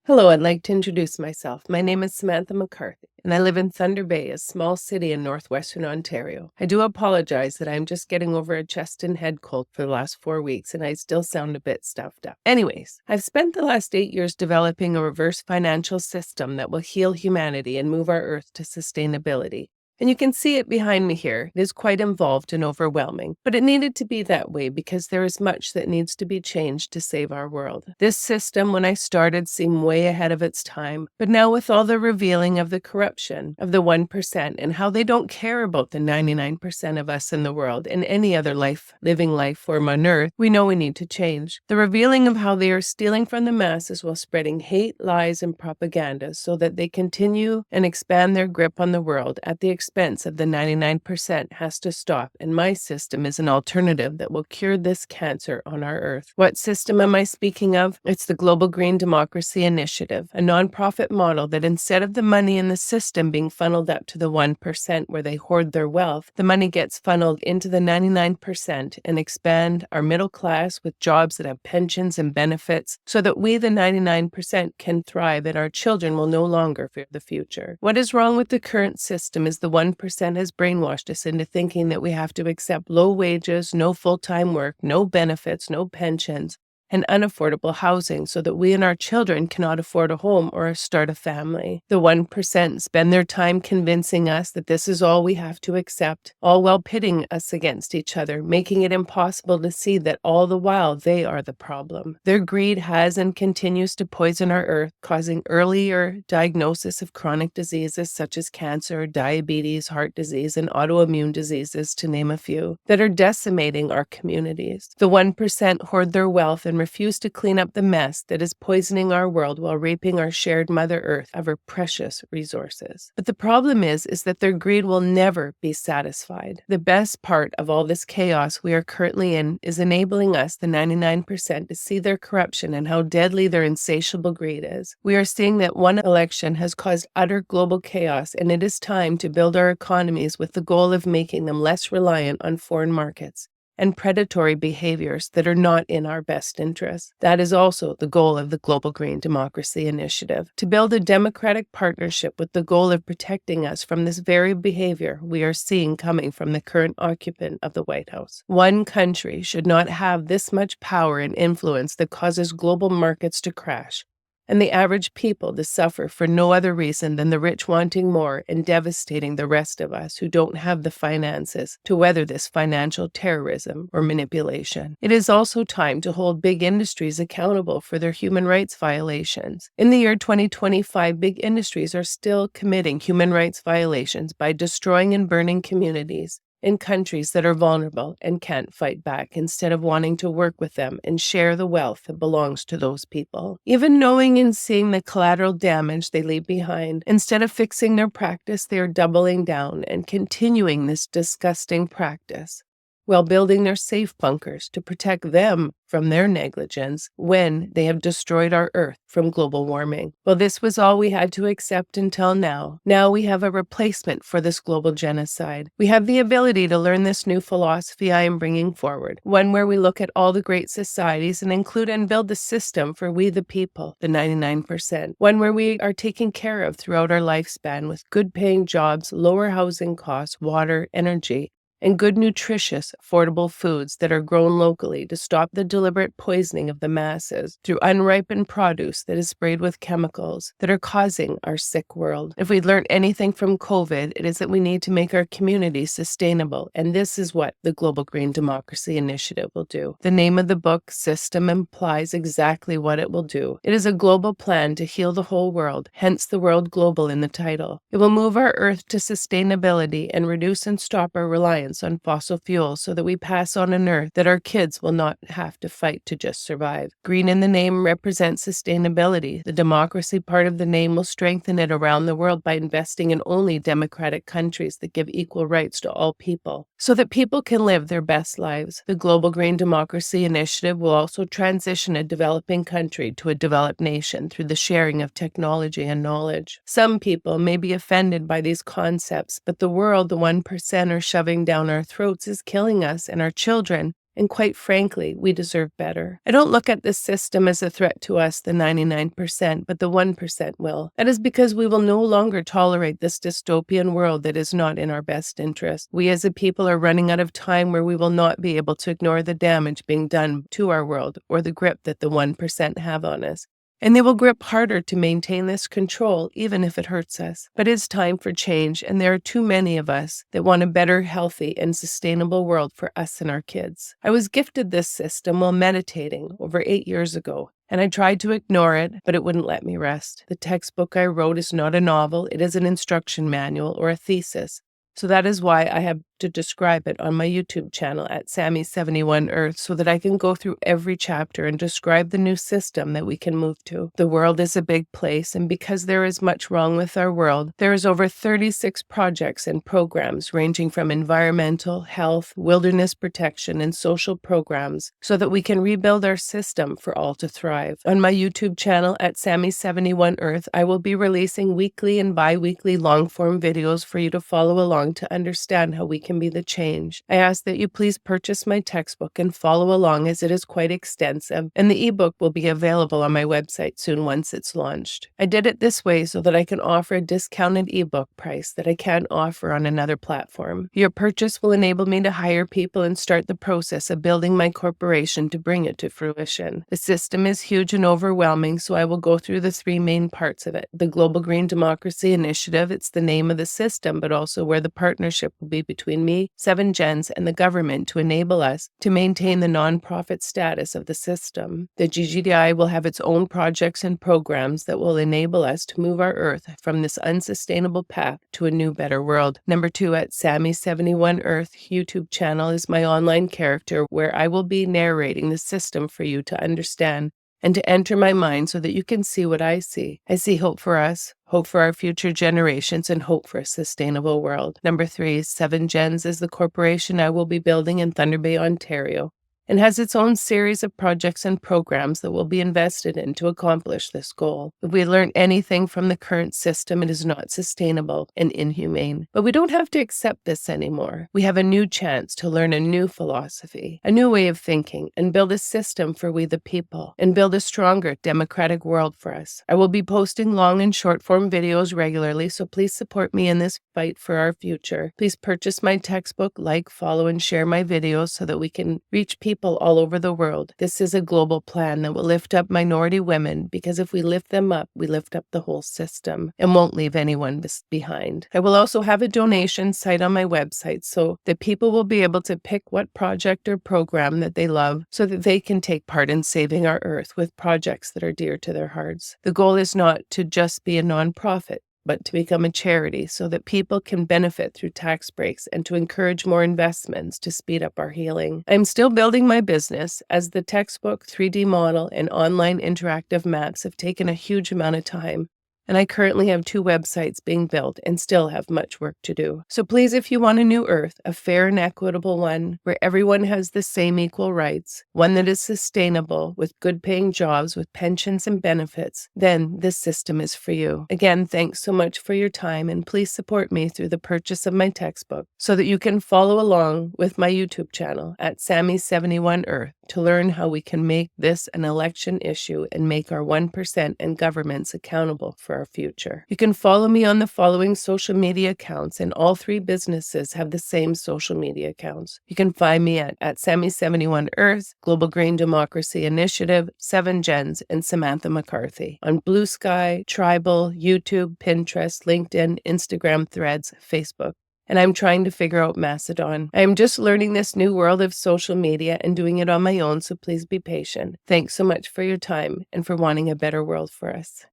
Hello, I'd like to introduce myself. My name is Samantha McCarthy, and I live in Thunder Bay, a small city in northwestern Ontario. I do apologize that I'm just getting over a chest and head cold for the last 4 weeks, and I still sound a bit stuffed up. Anyways, I've spent the last 8 years developing a reverse financial system that will heal humanity and move our Earth to sustainability. And you can see it behind me here. It is quite involved and overwhelming, but it needed to be that way because there is much that needs to be changed to save our world. This system, when I started, seemed way ahead of its time, but now with all the revealing of the corruption of the 1% and how they don't care about the 99% of us in the world and any other living life form on Earth, we know we need to change. The revealing of how they are stealing from the masses while spreading hate, lies, and propaganda so that they continue and expand their grip on the world at the expense of the 99% has to stop, and my system is an alternative that will cure this cancer on our Earth. What system am I speaking of? It's the Global Green Democracy Initiative, a nonprofit model that instead of the money in the system being funneled up to the 1% where they hoard their wealth, the money gets funneled into the 99% and expand our middle class with jobs that have pensions and benefits so that we, the 99%, can thrive and our children will no longer fear the future. What is wrong with the current system is the 1% has brainwashed us into thinking that we have to accept low wages, no full-time work, no benefits, no pensions, and unaffordable housing so that we and our children cannot afford a home or start a family. The 1% spend their time convincing us that this is all we have to accept, all while pitting us against each other, making it impossible to see that all the while they are the problem. Their greed has and continues to poison our Earth, causing earlier diagnosis of chronic diseases such as cancer, diabetes, heart disease, and autoimmune diseases, to name a few, that are decimating our communities. The 1% hoard their wealth and refuse to clean up the mess that is poisoning our world while raping our shared Mother Earth of her precious resources. But the problem is that their greed will never be satisfied. The best part of all this chaos we are currently in is enabling us, the 99%, to see their corruption and how deadly their insatiable greed is. We are seeing that one election has caused utter global chaos, and it is time to build our economies with the goal of making them less reliant on foreign markets and predatory behaviors that are not in our best interests. That is also the goal of the Global Green Democracy Initiative, to build a democratic partnership with the goal of protecting us from this very behavior we are seeing coming from the current occupant of the White House. One country should not have this much power and influence that causes global markets to crash, and the average people to suffer for no other reason than the rich wanting more and devastating the rest of us who don't have the finances to weather this financial terrorism or manipulation. It is also time to hold big industries accountable for their human rights violations. In the year 2025, big industries are still committing human rights violations by destroying and burning communities in countries that are vulnerable and can't fight back, instead of wanting to work with them and share the wealth that belongs to those people. Even knowing and seeing the collateral damage they leave behind, instead of fixing their practice, they are doubling down and continuing this disgusting practice, while building their safe bunkers to protect them from their negligence when they have destroyed our Earth from global warming. Well, this was all we had to accept until now. Now we have a replacement for this global genocide. We have the ability to learn this new philosophy I am bringing forward, one where we look at all the great societies and include and build the system for we the people, the 99%, one where we are taken care of throughout our lifespan with good paying jobs, lower housing costs, water, energy, and good, nutritious, affordable foods that are grown locally to stop the deliberate poisoning of the masses through unripened produce that is sprayed with chemicals that are causing our sick world. If we learned anything from COVID, it is that we need to make our communities sustainable, and this is what the Global Green Democracy Initiative will do. The name of the book, System, implies exactly what it will do. It is a global plan to heal the whole world, hence the word global in the title. It will move our Earth to sustainability and reduce and stop our reliance on fossil fuels so that we pass on an Earth that our kids will not have to fight to just survive. Green in the name represents sustainability. The democracy part of the name will strengthen it around the world by investing in only democratic countries that give equal rights to all people, so that people can live their best lives. The Global Green Democracy Initiative will also transition a developing country to a developed nation through the sharing of technology and knowledge. Some people may be offended by these concepts, but the world the 1% are shoving down our throats is killing us and our children and quite frankly, we deserve better. I don't look at this system as a threat to us, the 99%, but the 1% will. That is because we will no longer tolerate this dystopian world that is not in our best interest. We as a people are running out of time where we will not be able to ignore the damage being done to our world or the grip that the 1% have on us. And they will grip harder to maintain this control, even if it hurts us. But it's time for change, and there are too many of us that want a better, healthy, and sustainable world for us and our kids. I was gifted this system while meditating over 8 years ago, and I tried to ignore it, but it wouldn't let me rest. The textbook I wrote is not a novel, it is an instruction manual or a thesis. So that is why I have to describe it on my YouTube channel at Sammy71Earth so that I can go through every chapter and describe the new system that we can move to. The world is a big place, and because there is much wrong with our world, there is over 36 projects and programs ranging from environmental, health, wilderness protection, and social programs so that we can rebuild our system for all to thrive. On my YouTube channel at Sammy71Earth, I will be releasing weekly and bi-weekly long-form videos for you to follow along to understand how we can be the change. I ask that you please purchase my textbook and follow along as it is quite extensive, and the ebook will be available on my website soon once it's launched. I did it this way so that I can offer a discounted ebook price that I can't offer on another platform. Your purchase will enable me to hire people and start the process of building my corporation to bring it to fruition. The system is huge and overwhelming, so I will go through the 3 main parts of it. The Global Green Democracy Initiative, it's the name of the system, but also where the partnership will be between me, 7 Gens, and the government to enable us to maintain the nonprofit status of the system. The G.G.D.I will have its own projects and programs that will enable us to move our Earth from this unsustainable path to a new, better world. Number 2, at Sammy71Earth YouTube channel is my online character where I will be narrating the system for you to understand and to enter my mind so that you can see what I see. I see hope for us, hope for our future generations, and hope for a sustainable world. Number 3, 7 Gens is the corporation I will be building in Thunder Bay, Ontario, and has its own series of projects and programs that will be invested in to accomplish this goal. If we learn anything from the current system, it is not sustainable and inhumane. But we don't have to accept this anymore. We have a new chance to learn a new philosophy, a new way of thinking, and build a system for we the people, and build a stronger democratic world for us. I will be posting long and short form videos regularly, so please support me in this fight for our future. Please purchase my textbook, like, follow, and share my videos so that we can reach people all over the world. This is a global plan that will lift up minority women, because if we lift them up, we lift up the whole system and won't leave anyone behind. I will also have a donation site on my website so that people will be able to pick what project or program that they love so that they can take part in saving our Earth with projects that are dear to their hearts. The goal is not to just be a nonprofit, but to become a charity so that people can benefit through tax breaks and to encourage more investments to speed up our healing. I'm still building my business as the textbook, 3D model, and online interactive maps have taken a huge amount of time. And I currently have 2 websites being built and still have much work to do. So please, if you want a new Earth, a fair and equitable one, where everyone has the same equal rights, one that is sustainable, with good paying jobs, with pensions and benefits, then this system is for you. Again, thanks so much for your time, and please support me through the purchase of my textbook so that you can follow along with my YouTube channel at Sammy71Earth to learn how we can make this an election issue and make our 1% and governments accountable for our future. You can follow me on the following social media accounts, and all 3 businesses have the same social media accounts. You can find me at Sammy71Earth, Global Green Democracy Initiative, 7 Gens, and Samantha McCarthy on Blue Sky, Tribal, YouTube, Pinterest, LinkedIn, Instagram, Threads, Facebook. And I'm trying to figure out Mastodon. I am just learning this new world of social media and doing it on my own, so please be patient. Thanks so much for your time and for wanting a better world for us.